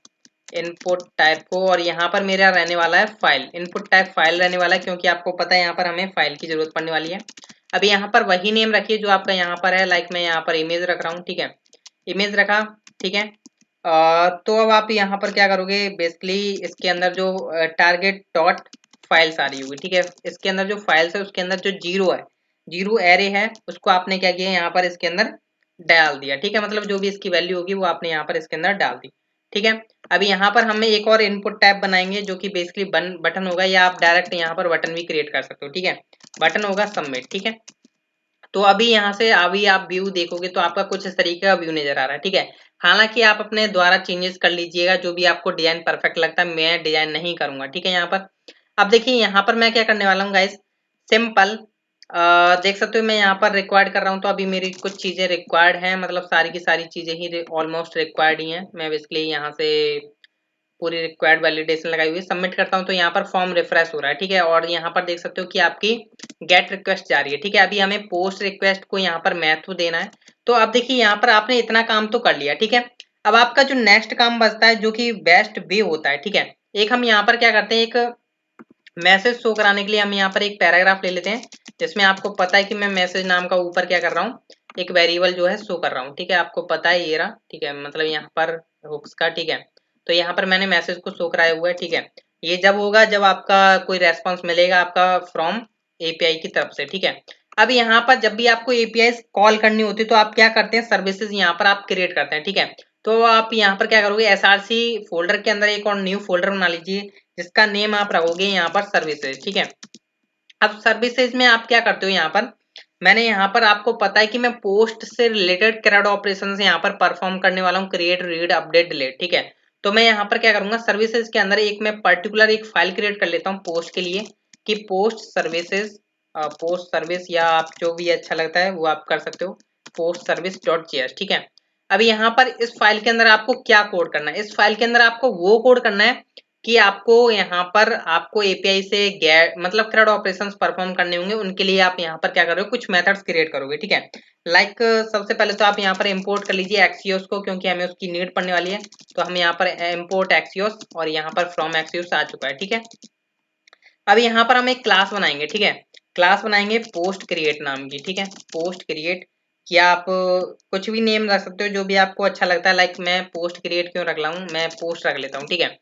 इनपुट टाइप को। और यहाँ पर मेरा रहने वाला है फाइल, इनपुट टाइप फाइल रहने वाला है, क्योंकि आपको पता है यहाँ पर हमें फाइल की जरूरत पड़ने वाली है। अभी यहाँ पर वही नेम रखिए जो आपका यहाँ पर है, लाइक मैं यहाँ पर इमेज रख रहा हूँ, ठीक है, इमेज रखा, ठीक है। तो अब आप यहाँ पर क्या करोगे, बेसिकली इसके अंदर जो टारगेट डॉट फाइल्स आ रही होगी, ठीक है। इसके अंदर जो फाइल्स है उसके अंदर जो जीरो है, जीरो एरे है, उसको आपने क्या किया यहाँ पर इसके अंदर डाल दिया, ठीक है। मतलब जो भी इसकी वैल्यू होगी वो आपने यहाँ पर इसके अंदर डाल दी, ठीक है। अभी यहाँ पर हमें एक और इनपुट टैब बनाएंगे जो कि बेसिकली बटन होगा, या आप डायरेक्ट यहाँ पर बटन भी क्रिएट कर सकते हो, ठीक है। बटन होगा सबमिट, ठीक है। तो अभी यहाँ से अभी आप व्यू देखोगे तो आपका कुछ इस तरीके का व्यू नजर आ रहा है, ठीक है। हालांकि आप अपने द्वारा चेंजेस कर लीजिएगा, जो भी आपको डिजाइन परफेक्ट लगता है, मैं डिजाइन नहीं करूंगा, ठीक है। यहाँ पर अब देखिए यहाँ पर मैं क्या करने वाला हूँ गाइस, सिंपल देख सकते हो मैं यहाँ पर रिक्वायर्ड कर रहा हूँ, तो अभी मेरी कुछ चीजें रिक्वायर्ड हैं, मतलब सारी की सारी चीजें ही ऑलमोस्ट रिक्वायर्ड ही हैं। मैं बेसिकली यहाँ से पूरी रिक्वायर्ड वैलिडेशन लगाई हुई है, सबमिट करता हूँ तो यहाँ पर फॉर्म रिफ्रेश हो रहा है, ठीक है। और यहाँ पर देख सकते हो कि आपकी गेट रिक्वेस्ट जा रही है, ठीक है। अभी हमें पोस्ट रिक्वेस्ट को यहाँ पर महत्व देना है। तो अब देखिए यहाँ पर आपने इतना काम तो कर लिया, ठीक है। अब आपका जो नेक्स्ट काम बचता है, जो कि बेस्ट वे होता है, ठीक है। एक हम यहाँ पर क्या करते हैं, एक मैसेज शो कराने के लिए हम यहाँ पर एक पैराग्राफ ले लेते हैं, जिसमें आपको पता है कि मैं मैसेज नाम का ऊपर क्या कर रहा हूँ, एक वेरिएबल जो है शो कर रहा हूँ, ठीक है। आपको पता है ये रहा, ठीक है, मतलब यहाँ पर हुक्स का, ठीक है। तो यहाँ पर मैंने मैसेज को शो कराया हुआ है, ठीक है। ये जब होगा जब आपका कोई रेस्पॉन्स मिलेगा आपका फ्रॉम एपीआई की तरफ से, ठीक है। अब यहाँ पर जब भी आपको एपीआई कॉल करनी होती है तो आप क्या करते हैं, सर्विसेज यहाँ पर आप क्रिएट करते हैं, ठीक है। तो आप यहाँ पर क्या करोगे, एसआरसी फोल्डर के अंदर एक और न्यू फोल्डर बना लीजिए, जिसका नेम आप रखोगे यहाँ पर सर्विसेज, ठीक है। अब सर्विसेज में आप क्या करते हो, यहाँ पर मैंने यहाँ पर आपको पता है कि मैं पोस्ट से रिलेटेड CRUD ऑपरेशन यहाँ पर परफॉर्म करने वाला हूँ, क्रिएट, रीड, अपडेट, डिलीट, ठीक है। तो मैं यहाँ पर क्या करूंगा, सर्विसेज के अंदर एक मैं पर्टिकुलर एक फाइल क्रिएट कर लेता हूँ पोस्ट के लिए, कि पोस्ट सर्विसेज, पोस्ट सर्विस, या आप जो भी अच्छा लगता है वो आप कर सकते हो, पोस्ट सर्विस डॉट जेएस, ठीक है। अभी यहाँ पर इस फाइल के अंदर आपको क्या कोड करना है, इस फाइल के अंदर आपको वो कोड करना है कि आपको यहाँ पर आपको एपीआई से गेट मतलब CRUD ऑपरेशंस परफॉर्म करने होंगे, उनके लिए आप यहाँ पर क्या करोगे, कुछ मेथड्स क्रिएट करोगे, ठीक है। लाइक सबसे पहले तो आप यहाँ पर इंपोर्ट कर लीजिए एक्सियोस को, क्योंकि हमें उसकी नीड पड़ने वाली है। तो हम यहाँ पर इंपोर्ट एक्सियोस, और यहाँ पर फ्रॉम एक्सियोस आ चुका है, ठीक है। अब यहाँ पर हम एक क्लास बनाएंगे, ठीक है। क्लास बनाएंगे पोस्ट क्रिएट नाम की, ठीक है। पोस्ट क्रिएट, या आप कुछ भी नेम रख सकते हो जो भी आपको अच्छा लगता है। लाइक मैं पोस्ट क्रिएट क्यों रख रहा हूँ, मैं पोस्ट रख लेता हूँ, ठीक है।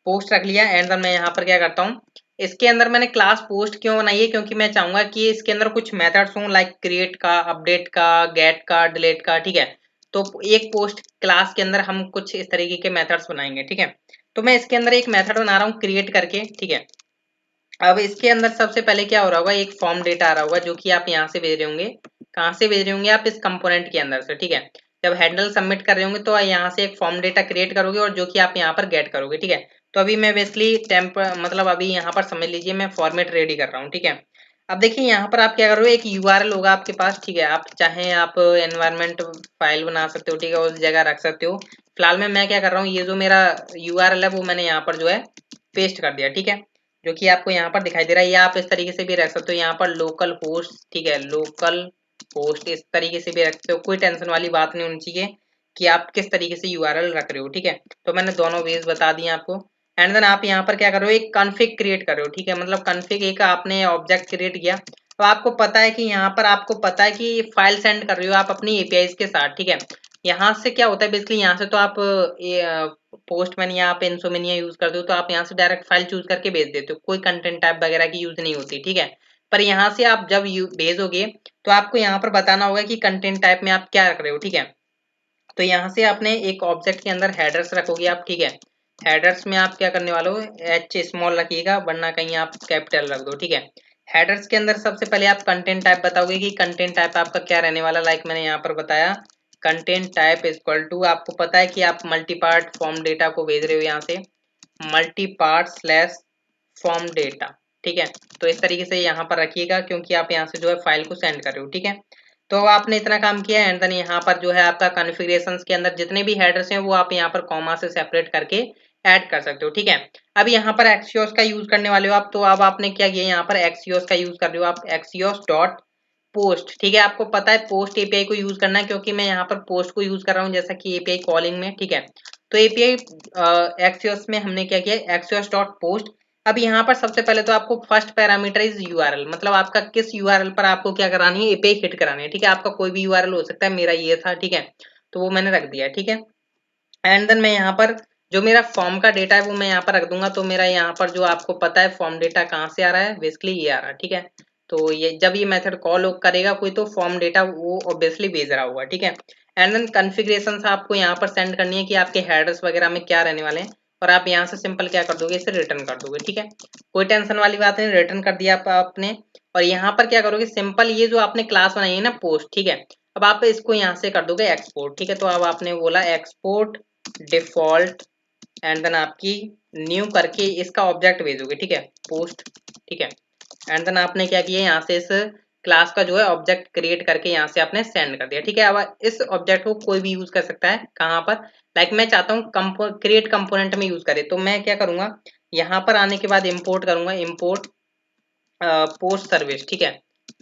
पोस्ट रख लिया, एंड देन मैं यहाँ पर क्या करता हूँ, इसके अंदर मैंने क्लास पोस्ट क्यों बनाई है, क्योंकि मैं चाहूंगा कि इसके अंदर कुछ मेथड्स हों, लाइक क्रिएट का, अपडेट का, गेट का, डिलीट का, ठीक है। तो एक पोस्ट क्लास के अंदर हम कुछ इस तरीके के मेथड्स बनाएंगे, ठीक है। तो मैं इसके अंदर एक मेथड बना रहा हूँ क्रिएट करके, ठीक है। अब इसके अंदर सबसे पहले क्या हो रहा होगा, एक फॉर्म डेटा आ रहा होगा जो कि आप यहाँ से भेज रहे होंगे, कहाँ से भेज रहे होंगे आप, इस कंपोनेंट के अंदर से, ठीक है। जब हैंडल सबमिट कर रहे होंगे तो यहाँ से एक फॉर्म डेटा क्रिएट करोगे, और जो कि आप यहाँ पर गेट करोगे, ठीक है। तो अभी मैं बेसिकली मतलब अभी यहाँ पर समझ लीजिए मैं फॉर्मेट रेडी कर रहा हूँ, ठीक है। अब देखिए यहाँ पर आप क्या करोगे, एक यूआरएल होगा आपके पास, ठीक है। आप चाहे आप एनवायरमेंट फाइल बना सकते हो, ठीक है, उस जगह रख सकते हो। फिलहाल में मैं क्या कर रहा हूँ, ये जो मेरा यूआरएल है वो मैंने यहाँ पर जो है पेस्ट कर दिया, ठीक है, जो कि आपको यहाँ पर दिखाई दे रहा है। या आप इस तरीके से भी रख सकते हो, यहाँ पर लोकल होस्ट, ठीक है, लोकल होस्ट इस तरीके से भी रख सकते हो, कोई टेंशन वाली बात नहीं होनी चाहिए कि आप किस तरीके से यूआरएल रख रहे हो, ठीक है। तो मैंने दोनों वेज बता दिए आपको। एंड देन आप यहाँ पर क्या कर रहे हो, एक कॉन्फ़िग क्रिएट कर रहे हो, ठीक है। मतलब कॉन्फ़िग एक आपने ऑब्जेक्ट क्रिएट किया, तो आपको पता है कि यहाँ पर आपको पता है कि फाइल सेंड कर रहे हो आप अपनी एपीआई के साथ, ठीक है। यहाँ से क्या होता है बेसिकली, यहाँ से तो आप पोस्टमैन या आप इंसोमिनिया यूज करते हो, तो आप यहाँ से डायरेक्ट फाइल चूज करके भेज देते हो, कोई कंटेंट टाइप वगैरह की यूज नहीं होती, ठीक है। पर यहाँ से आप जब भेजोगे तो आपको यहाँ पर बताना होगा कि कंटेंट टाइप में आप क्या रख रहे हो, ठीक है। तो यहाँ से आपने एक ऑब्जेक्ट के अंदर हेडर्स रखोगे आप, ठीक है। हेडर्स में आप क्या करने वाले हो, एच स्मॉल रखिएगा, वरना कहीं आप कैपिटल रख दो, ठीक है। हेडर्स के अंदर सबसे पहले आप कंटेंट टाइप बताओगे कि कंटेंट टाइप आपका क्या रहने वाला। लाइक मैंने यहाँ पर बताया कंटेंट टाइप इक्वल टू, आपको पता है कि आप मल्टीपार्ट फॉर्म डेटा को भेज रहे हो, यहाँ से मल्टीपार्ट स्लैश फॉर्म डेटा, ठीक है। तो इस तरीके से यहाँ पर रखिएगा, क्योंकि आप यहाँ से जो है फाइल को सेंड कर रहे हो, ठीक है। तो आपने इतना काम किया, एंड देन यहाँ पर जो है आपका कॉन्फ़िगरेशंस के अंदर जितने भी हेडर्स हैं वो आप यहाँ पर कॉमा से सेपरेट करके ऐड कर सकते हो, ठीक है। अब यहाँ पर एक्सियोस का यूज करने वाले हो आप, तो अब आपने क्या किया, यहाँ पर एक्सियोस का यूज कर रहे हो आप, एक्सियोस डॉट पोस्ट, ठीक है। आपको पता है पोस्ट एपीआई को यूज करना है, क्योंकि मैं यहाँ पर पोस्ट को यूज कर रहा हूँ जैसा कि एपीआई कॉलिंग में, ठीक है। तो एपीआई एक्सियोस में हमने क्या किया, एक्सियोस डॉट पोस्ट। अब यहाँ पर सबसे पहले तो आपको फर्स्ट पैरामीटर इज यूआरएल, मतलब आपका किस यूआरएल पर आपको क्या करानी है, एपीआई हिट करानी है, ठीक है। आपका कोई भी यूआरएल हो सकता है, मेरा ये था, ठीक है। तो वो मैंने रख दिया, ठीक है। एंड देन मैं यहाँ पर जो मेरा फॉर्म का डेटा है वो मैं यहाँ पर रख दूंगा। तो मेरा यहाँ पर जो आपको पता है फॉर्म डेटा कहाँ से आ रहा है, बेसिकली ये आ रहा है, ठीक है। तो ये जब ये मेथड कॉल करेगा कोई तो फॉर्म डेटा वो ऑब्वियसली भेज रहा होगा, ठीक है। एंड देन कॉन्फ़िगरेशंस आपको यहाँ पर सेंड करनी है कि आपके हेडर्स वगैरह में क्या रहने वाले हैं, और आप यहाँ से सिंपल क्या कर दोगे, इसे रिटर्न कर दोगे, ठीक है। कोई टेंशन वाली बात नहीं, रिटर्न कर दिया आपने। और यहाँ पर क्या करोगे, सिंपल ये जो आपने क्लास बनाई है ना पोस्ट, ठीक है, अब आप इसको यहाँ से कर दोगे एक्सपोर्ट, ठीक है। तो अब आपने बोला एक्सपोर्ट डिफॉल्ट एंड देन आपकी न्यू करके इसका ऑब्जेक्ट भेजोगे, ठीक है, पोस्ट, ठीक है। एंड देन आपने क्या किया, यहाँ से इस क्लास का जो है ऑब्जेक्ट क्रिएट करके यहाँ से आपने सेंड कर दिया, ठीक है। अब इस ऑब्जेक्ट को कोई भी यूज कर सकता है, कहाँ पर, लाइक मैं चाहता हूँ क्रिएट कंपोनेंट में यूज करे, तो मैं क्या करूंगा, यहाँ पर आने के बाद इम्पोर्ट करूंगा, इम्पोर्ट पोस्ट सर्विस, ठीक है।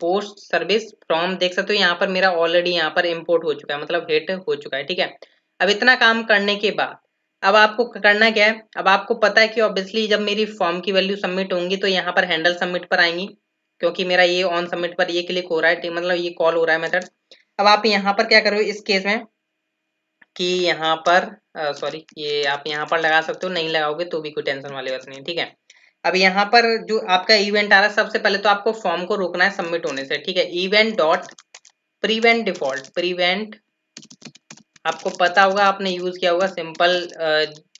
पोस्ट सर्विस फ्रॉम, देख सकते हो यहाँ पर मेरा ऑलरेडी यहाँ पर इम्पोर्ट हो चुका है, मतलब हिट हो चुका है, ठीक है। अब इतना काम करने के बाद अब आपको करना क्या है, अब आपको पता है कि ऑब्वियसली जब मेरी फॉर्म की वैल्यू सबमिट होंगी तो यहाँ पर हैंडल सबमिट पर आएंगी, क्योंकि मेरा ये ऑन सबमिट पर ये क्लिक हो रहा है, मतलब ये कॉल हो रहा है मेथड। अब आप यहाँ पर क्या करोगे इस केस में कि यहाँ पर सॉरी, ये आप यहाँ पर लगा सकते हो, नहीं लगाओगे तो भी कोई टेंशन वाली बात नहीं, ठीक है। अब यहाँ पर जो आपका इवेंट आ रहा है, सबसे पहले तो आपको फॉर्म को रोकना है सबमिट होने से, ठीक है। Event dot prevent default, prevent आपको पता होगा, आपने यूज किया होगा सिंपल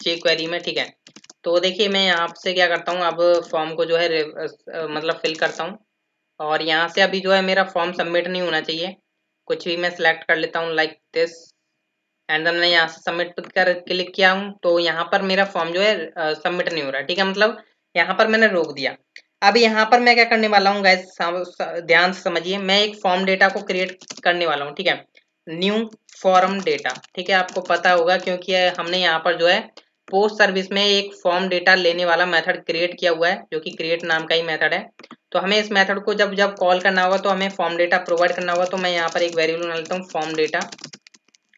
जे क्वेरी में, ठीक है। तो देखिए मैं यहाँ से क्या करता हूँ, अब फॉर्म को जो है मतलब फिल करता हूँ, और यहाँ से अभी जो है मेरा फॉर्म सबमिट नहीं होना चाहिए, कुछ भी मैं सिलेक्ट कर लेता हूँ लाइक दिस, एंड देन मैं यहाँ से सबमिट कर क्लिक किया हूँ, तो यहाँ पर मेरा फॉर्म जो है सबमिट नहीं हो रहा है, ठीक है, मतलब यहाँ पर मैंने रोक दिया। अब यहाँ पर मैं क्या करने वाला हूँ गाइस, ध्यान से समझिए, मैं एक फॉर्म डेटा को क्रिएट करने वाला हूँ, ठीक है। न्यू फॉर्म डेटा, ठीक है, आपको पता होगा क्योंकि हमने यहाँ पर जो है पोस्ट सर्विस में एक फॉर्म डेटा लेने वाला मेथड क्रिएट किया हुआ है, जो कि क्रिएट नाम का ही मेथड है। तो हमें इस मेथड को जब जब कॉल करना होगा तो हमें फॉर्म डेटा प्रोवाइड करना होगा। तो मैं यहाँ पर एक वेरिएबल बना लेता हूँ, form data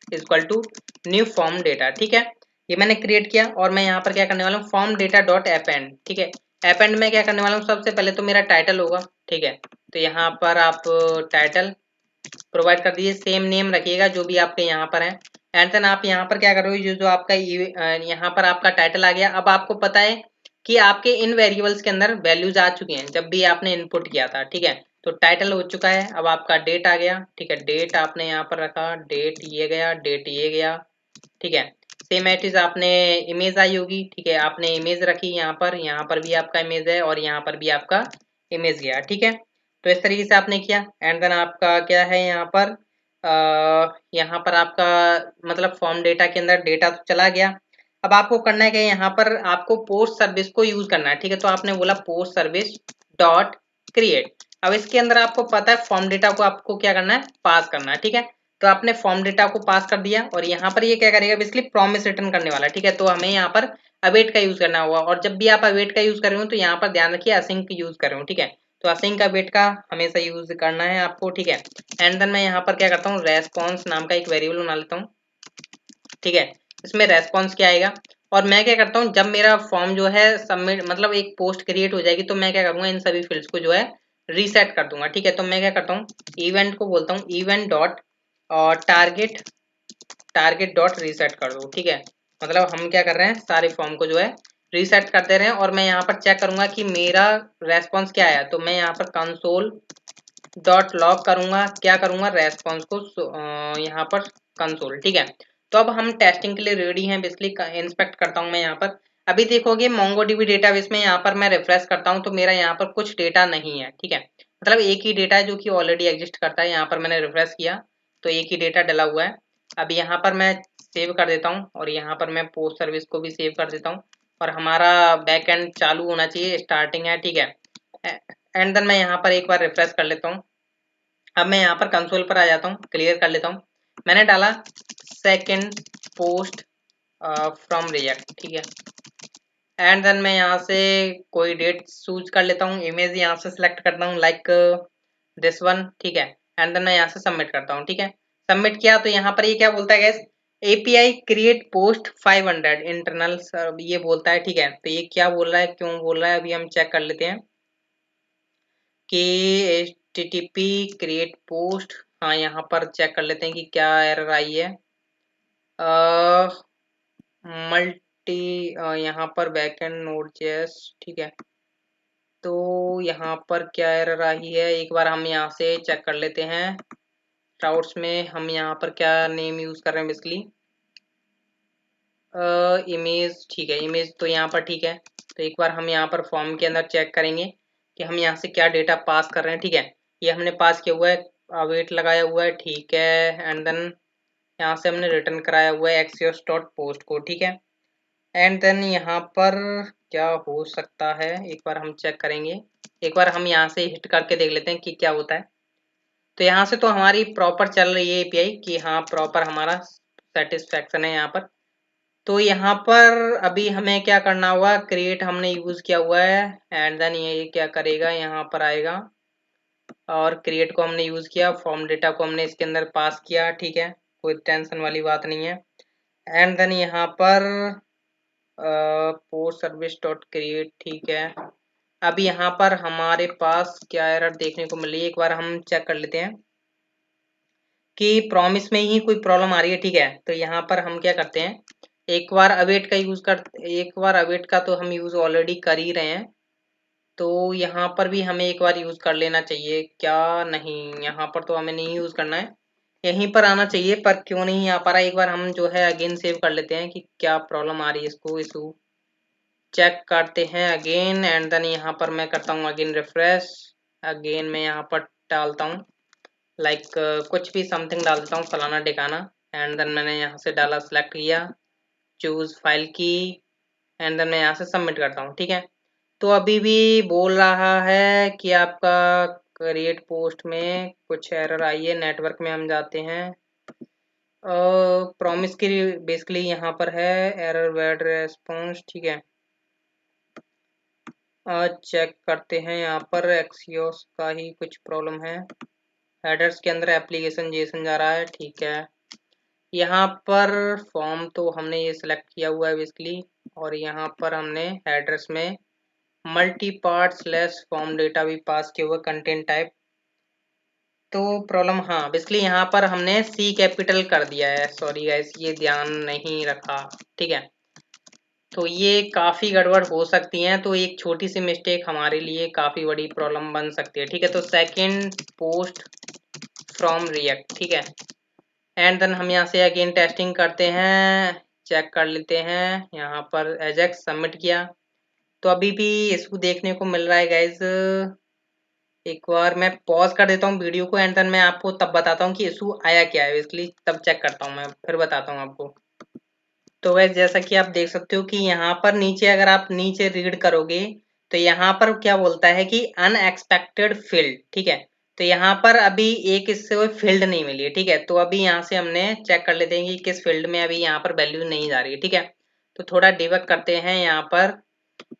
is equal to new form data, ठीक है। ये मैंने क्रिएट किया, और मैं यहाँ पर क्या करने वाला हूँ, फॉर्म डेटा डॉट अपेंड, ठीक है। अपेंड में क्या करने वाला हूँ, सबसे पहले तो मेरा टाइटल होगा, ठीक है। तो यहाँ पर आप टाइटल प्रोवाइड कर दीजिए, सेम नेम रखिएगा जो भी आपके यहाँ पर है। एंड देन आप यहाँ पर क्या करोगे, जो जो आपका यहाँ पर आपका टाइटल आ गया। अब आपको पता है कि आपके इन वेरिएबल्स के अंदर वैल्यूज आ चुकी हैं जब भी आपने इनपुट किया था, ठीक है। तो टाइटल हो चुका है, अब आपका डेट आ गया, ठीक है, डेट आपने यहाँ पर रखा, डेट ये गया, डेट ये गया, ठीक है। सेम एट इज आपने इमेज आई होगी, ठीक है, आपने इमेज रखी यहाँ पर भी आपका इमेज है, और यहाँ पर भी आपका इमेज गया, ठीक है। तो इस तरीके से आपने किया। एंड देन आपका क्या है यहाँ पर आपका मतलब फॉर्म डेटा के अंदर डेटा तो चला गया। अब आपको करना है कि यहाँ पर आपको पोस्ट सर्विस को यूज करना है, ठीक है। तो आपने बोला पोस्ट सर्विस डॉट क्रिएट। अब इसके अंदर आपको पता है फॉर्म डेटा को आपको क्या करना है, पास करना है, ठीक है। तो आपने फॉर्म डेटा को पास कर दिया, और यहाँ पर ये क्या करेगा, बेसिकली प्रॉमिस रिटर्न करने वाला है, ठीक है। तो हमें यहाँ पर अवेट का यूज करना होगा, और जब भी आप अवेट का यूज कर रहे हो तो यहाँ पर ध्यान रखिए असिंक यूज कर रहे हो, ठीक है। तो असिंक अवेट का हमेशा यूज करना है आपको, ठीक है। एंड देन मैं यहाँ पर क्या करता हूँ, रेस्पॉन्स नाम का एक वेरिएबल बना लेता हूँ, ठीक है। इसमें रेस्पॉन्स क्या आएगा, और मैं क्या करता हूँ, जब मेरा फॉर्म जो है सबमिट मतलब एक पोस्ट क्रिएट हो जाएगी, तो मैं क्या करूंगा, इन सभी फील्ड्स को जो है रीसेट कर दूंगा, ठीक है। तो मैं क्या करता हूँ, इवेंट को बोलता हूँ इवेंट डॉट और टारगेट टारगेट डॉट रीसेट कर दो, ठीक है। मतलब हम क्या कर रहे हैं, सारे फॉर्म को जो है रीसेट कर दे रहे हैं, और मैं यहाँ पर चेक करूंगा कि मेरा रेस्पॉन्स क्या आया। तो मैं यहाँ पर कंसोल डॉट लॉग करूंगा, क्या करूंगा, रेस्पॉन्स को यहाँ पर कंसोल, ठीक है। तो अब हम टेस्टिंग के लिए रेडी हैं, बेसिकली इंस्पेक्ट करता हूं मैं यहाँ पर। अभी देखोगे मोंगोडीबी डेटाबेस में यहाँ पर मैं रिफ्रेश करता हूं तो मेरा यहाँ पर कुछ डेटा नहीं है, ठीक है। मतलब एक ही डेटा है जो कि ऑलरेडी एग्जिस्ट करता है। यहाँ पर मैंने रिफ्रेश किया तो एक ही डेटा डला हुआ है। अब यहाँ पर मैं सेव कर देता हूँ, और यहाँ पर मैं पोस्ट सर्विस को भी सेव कर देता हूँ, और हमारा बैकएंड चालू होना चाहिए, स्टार्टिंग है, ठीक है। एंड देन मैं यहाँ पर एक बार रिफ्रेश कर लेता हूँ। अब मैं यहाँ पर कंसोल पर आ जाता हूँ, क्लियर कर लेता हूँ। मैंने डाला सेकंड पोस्ट फ्रॉम रिएक्ट, ठीक है। एंड देन मैं यहाँ से कोई डेट चूज कर लेता हूँ, इमेज यहाँ से सिलेक्ट करता हूँ लाइक दिस वन, ठीक है। एंड देन मैं यहाँ से सबमिट करता हूँ, ठीक है। सबमिट किया तो यहाँ पर ये क्या बोलता है gas, API create post 500 internal ये बोलता है, ठीक है। तो ये क्या बोल रहा है, क्यों बोल रहा है, अभी हम चेक कर लेते हैं कि HTTP क्रिएट पोस्ट। हाँ, यहाँ पर चेक कर लेते हैं कि क्या एरर आई है। यहाँ पर बैकएंड नोड.js, ठीक है। तो यहाँ पर क्या एरर आई है, एक बार हम यहाँ से चेक कर लेते हैं। राउट्स में हम यहाँ पर क्या नेम यूज कर रहे हैं बेसिकली, इमेज, ठीक है। इमेज तो यहाँ पर ठीक है। तो एक बार हम यहाँ पर फॉर्म के अंदर चेक करेंगे कि हम यहाँ से क्या डेटा पास कर रहे हैं, ठीक है। ये हमने पास किया हुआ है, अवेट लगाया हुआ है, ठीक है। एंड देन यहाँ से हमने रिटर्न कराया हुआ है axios.post को, ठीक है। एंड देन यहाँ पर क्या हो सकता है, एक बार हम चेक करेंगे। एक बार हम यहाँ से हिट करके देख लेते हैं कि क्या होता है। तो यहाँ से तो हमारी प्रॉपर चल रही है एपीआई कि हाँ प्रॉपर हमारा सेटिस्फैक्शन है यहाँ पर। तो यहाँ पर अभी हमें क्या करना होगा, क्रिएट हमने यूज किया हुआ है। एंड देन ये क्या करेगा, यहाँ पर आएगा और क्रिएट को हमने यूज किया, फॉर्म डेटा को हमने इसके अंदर पास किया, ठीक है। कोई टेंशन वाली बात नहीं है। एंड देन यहाँ पर पोस्ट सर्विस डॉट क्रिएट, ठीक है। अब यहाँ पर हमारे पास क्या एरर देखने को मिली, एक बार हम चेक कर लेते हैं कि प्रॉमिस में ही कोई प्रॉब्लम आ रही है, ठीक है। तो यहाँ पर हम क्या करते हैं, एक बार अवेट का यूज कर, एक बार अवेट का तो हम यूज ऑलरेडी कर ही रहे हैं। तो यहाँ पर भी हमें एक बार यूज कर लेना चाहिए, क्या नहीं, यहाँ पर तो हमें नहीं यूज करना है, यहीं पर आना चाहिए, पर क्यों नहीं आ पा रहा है। एक बार हम जो है अगेन सेव कर लेते हैं कि क्या प्रॉब्लम आ रही है, इसको इशू चेक करते हैं अगेन। एंड देन यहाँ पर मैं करता हूँ अगेन रिफ्रेश, अगेन मैं यहाँ पर डालता हूँ लाइक कुछ भी समथिंग डाल देता हूँ, फलाना ठिकाना। एंड देन मैंने यहाँ से डाला, सेलेक्ट किया, चूज फाइल की, एंड देन मैं यहाँ से सबमिट करता हूँ, ठीक है। तो अभी भी बोल रहा है कि आपका क्रिएट पोस्ट में कुछ एरर आई है। नेटवर्क में हम जाते हैं, प्रॉमिस की बेसिकली यहाँ पर है एरर वेड रेस्पॉन्स, ठीक है। चेक करते हैं, यहाँ पर एक्सियोस का ही कुछ प्रॉब्लम है। हेडर्स के अंदर एप्लीकेशन जेसन जा रहा है, ठीक है। यहाँ पर फॉर्म तो हमने ये सिलेक्ट किया हुआ है बेसिकली, और यहाँ पर हमने हेडर्स में multi part slash form data भी पास किया हुआ, कंटेंट टाइप। तो प्रॉब्लम, हाँ बेसिकली यहाँ पर हमने सी कैपिटल कर दिया है, सॉरी गाइस ये ध्यान नहीं रखा, ठीक है। तो ये काफ़ी गड़बड़ हो सकती हैं, तो एक छोटी सी मिस्टेक हमारे लिए काफ़ी बड़ी प्रॉब्लम बन सकती है, ठीक है। तो सेकंड पोस्ट फ्रॉम रिएक्ट, ठीक है। एंड देन हम यहाँ से अगेन टेस्टिंग करते हैं, चेक कर लेते हैं, यहाँ पर एजेक्स सबमिट किया। तो अभी भी इसको देखने को मिल रहा है गाइज। एक बार मैं पॉज कर देता हूँ वीडियो को, एंड देन मैं आपको तब बताता हूँ कि इशू आया क्या है, इसलिए तब चेक करता हूँ मैं, फिर बताता हूँ आपको। तो वैसे जैसा कि आप देख सकते हो कि यहाँ पर नीचे अगर आप नीचे रीड करोगे तो यहाँ पर क्या बोलता है कि अनएक्सपेक्टेड फील्ड, ठीक है। तो यहाँ पर अभी एक इससे फील्ड नहीं मिली है, ठीक है। तो अभी यहाँ से हमने चेक कर लेते हैं कि किस फील्ड में अभी यहाँ पर वैल्यू नहीं जा रही है, ठीक है। तो थोड़ा डिबग करते हैं यहाँ पर,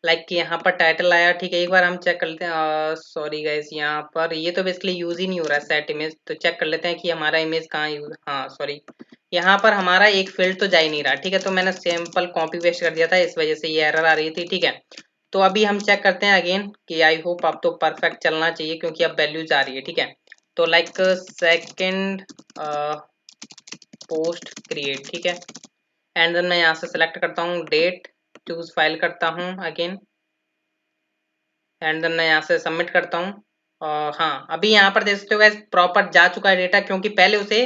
लाइक कि यहाँ पर टाइटल आया, ठीक है। एक बार हम चेक कर लेते हैं, सॉरी गाइस यहाँ पर ये तो बेसिकली यूज ही नहीं हो रहा है सेट इमेज। तो चेक कर लेते हैं कि हमारा इमेज कहाँ यूज, हाँ सॉरी यहाँ पर हमारा एक फील्ड तो जा ही नहीं रहा, ठीक है। तो मैंने सिंपल कॉपी पेस्ट कर दिया था, इस वजह से ये एरर आ रही थी, ठीक है। तो अभी हम चेक करते हैं अगेन कि आई होप अब तो परफेक्ट चलना चाहिए क्योंकि अब वैल्यू जा रही है, ठीक है। तो लाइक सेकेंड पोस्ट क्रिएट, ठीक है। एंड देन मैं यहाँ से सेलेक्ट करता हूँ डेट, चूज फाइल करता हूँ अगेन, एंड देन मैं यहाँ से सबमिट करता हूँ। हाँ अभी यहाँ पर देख सकते हो प्रॉपर जा चुका है डेटा, क्योंकि पहले उसे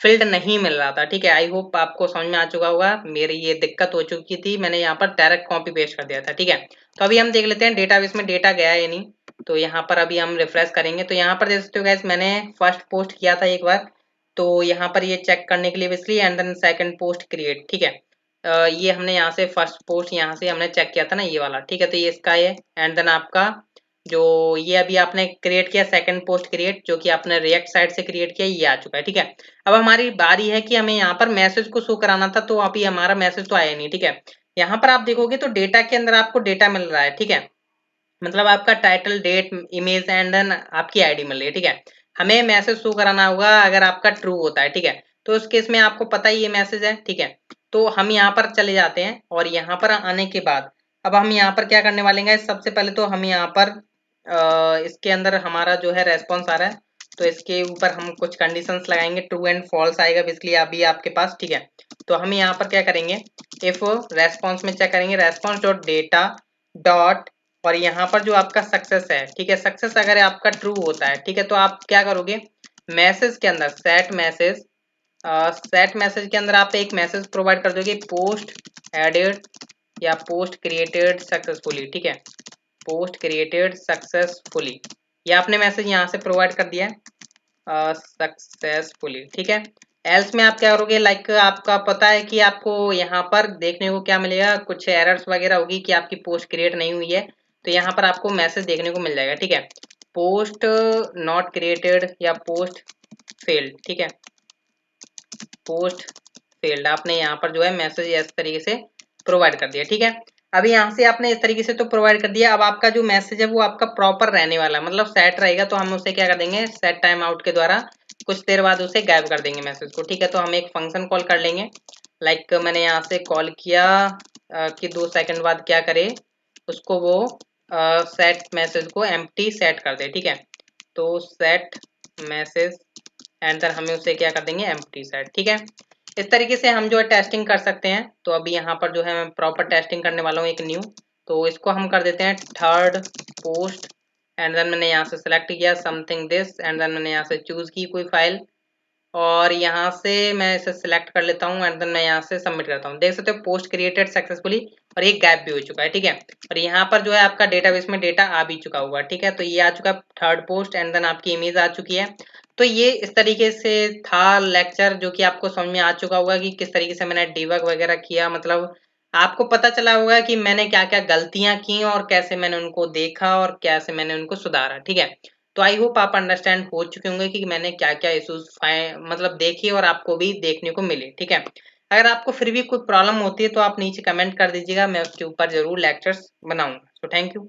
फील्ड नहीं मिल रहा था, ठीक है। आई होप आपको समझ में आ चुका होगा, मेरी ये दिक्कत हो चुकी थी, मैंने यहाँ पर डायरेक्ट कॉपी पेस्ट कर दिया था, ठीक है। तो अभी हम देख लेते हैं डेटाबेस में डेटा गया है या नहीं। तो यहाँ पर अभी हम रिफ्रेश करेंगे, तो यहाँ पर देख सकते हो गाइस मैंने फर्स्ट पोस्ट किया था एक बार, तो यहाँ पर ये चेक करने के लिए basically, and then second post create, ठीक है। ये हमने यहाँ से फर्स्ट पोस्ट यहाँ से हमने चेक किया था ना ये वाला, ठीक है। तो ये इसका है, एंड देन आपका जो ये अभी आपने क्रिएट किया सेकंड पोस्ट क्रिएट, जो कि आपने रिएक्ट साइड से क्रिएट किया, ये आ चुका है, ठीक है। अब हमारी बारी है कि हमें यहाँ पर मैसेज को शो कराना था, तो अभी हमारा मैसेज तो आया नहीं, ठीक है। यहाँ पर आप देखोगे तो डेटा के अंदर आपको डेटा मिल रहा है, ठीक है। मतलब आपका title, date, image and then आपकी आईडी मिल रही है, ठीक है। हमें मैसेज शो कराना होगा अगर आपका ट्रू होता है, ठीक है। तो उस केस में आपको पता ही ये मैसेज है, ठीक है। तो हम यहाँ पर चले जाते हैं, और यहाँ पर आने के बाद अब हम यहाँ पर क्या करने वाले हैं, सबसे पहले तो हम यहाँ पर इसके अंदर हमारा जो है रेस्पॉन्स आ रहा है, तो इसके ऊपर हम कुछ कंडीशंस लगाएंगे, ट्रू एंड फॉल्स आएगा बेसिकली अभी आपके पास, ठीक है। तो हम यहाँ पर क्या करेंगे, इफ रेस्पॉन्स में चेक करेंगे रेस्पॉन्स डॉट डेटा डॉट, और यहाँ पर जो आपका सक्सेस है, ठीक है, सक्सेस अगर आपका ट्रू होता है, ठीक है, तो आप क्या करोगे, मैसेज के अंदर सेट मैसेज के अंदर आप एक मैसेज प्रोवाइड कर दोगे, पोस्ट एडेड या पोस्ट क्रिएटेड सक्सेसफुली, ठीक है, पोस्ट क्रिएटेड सक्सेसफुली, ये आपने मैसेज यहाँ से प्रोवाइड कर दिया है सक्सेसफुली, ठीक है। एल्स में आप क्या करोगे, लाइक आपका पता है कि आपको यहाँ पर देखने को क्या मिलेगा, कुछ एरर्स वगैरह होगी कि आपकी पोस्ट क्रिएट नहीं हुई है, तो यहाँ पर आपको मैसेज देखने को मिल जाएगा, ठीक है, पोस्ट नॉट क्रिएटेड या पोस्ट फेल्ड, ठीक है, पोस्ट फेल्ड आपने यहाँ पर जो है मैसेज इस तरीके से प्रोवाइड कर दिया, ठीक है। अभी यहाँ से आपने इस तरीके से तो प्रोवाइड कर दिया, अब आपका जो मैसेज है वो आपका प्रॉपर रहने वाला, मतलब सेट रहेगा, तो हम उसे क्या कर देंगे, सेट टाइम आउट के द्वारा कुछ देर बाद उसे गायब कर देंगे मैसेज को, ठीक है। तो हम एक फंक्शन कॉल कर लेंगे, लाइक मैंने यहाँ से कॉल किया कि 2 सेकंड बाद क्या करे, उसको वो सेट मैसेज को एम्प्टी सेट कर दे, ठीक है, तो सेट मैसेज एंड देन हमें उसे क्या कर देंगे, एम्प्टी सेट, ठीक है। इस तरीके से हम जो है टेस्टिंग कर सकते हैं। तो अभी यहाँ पर जो है मैं प्रॉपर टेस्टिंग करने वाला हूँ एक न्यू, तो इसको हम कर देते हैं थर्ड पोस्ट एंड देन मैंने यहाँ से सिलेक्ट किया समथिंग दिस एंड देन मैंने यहाँ से चूज की कोई फाइल और यहाँ से मैं इसे सिलेक्ट कर लेता हूँ एंड देन मैं यहाँ से सबमिट करता हूँ। देख सकते हो पोस्ट क्रिएटेड सक्सेसफुली और ये गैप भी हो चुका है, ठीक है। और यहाँ पर जो है आपका डेटाबेस में डेटा आ भी चुका हुआ, ठीक है। तो ये आ चुका थर्ड पोस्ट एंड देन आपकी इमेज आ चुकी है। तो ये इस तरीके से था लेक्चर जो कि आपको समझ में आ चुका होगा कि किस तरीके से मैंने डिबग वगैरह किया, मतलब आपको पता चला होगा कि मैंने क्या क्या गलतियां की और कैसे मैंने उनको देखा और कैसे मैंने उनको सुधारा, ठीक है। तो आई होप आप अंडरस्टैंड हो चुके होंगे कि मैंने क्या क्या इश्यूज मतलब देखे और आपको भी देखने को मिले, ठीक है। अगर आपको फिर भी कोई प्रॉब्लम होती है तो आप नीचे कमेंट कर दीजिएगा, मैं उसके ऊपर जरूर लेक्चर्स बनाऊंगा। So thank you.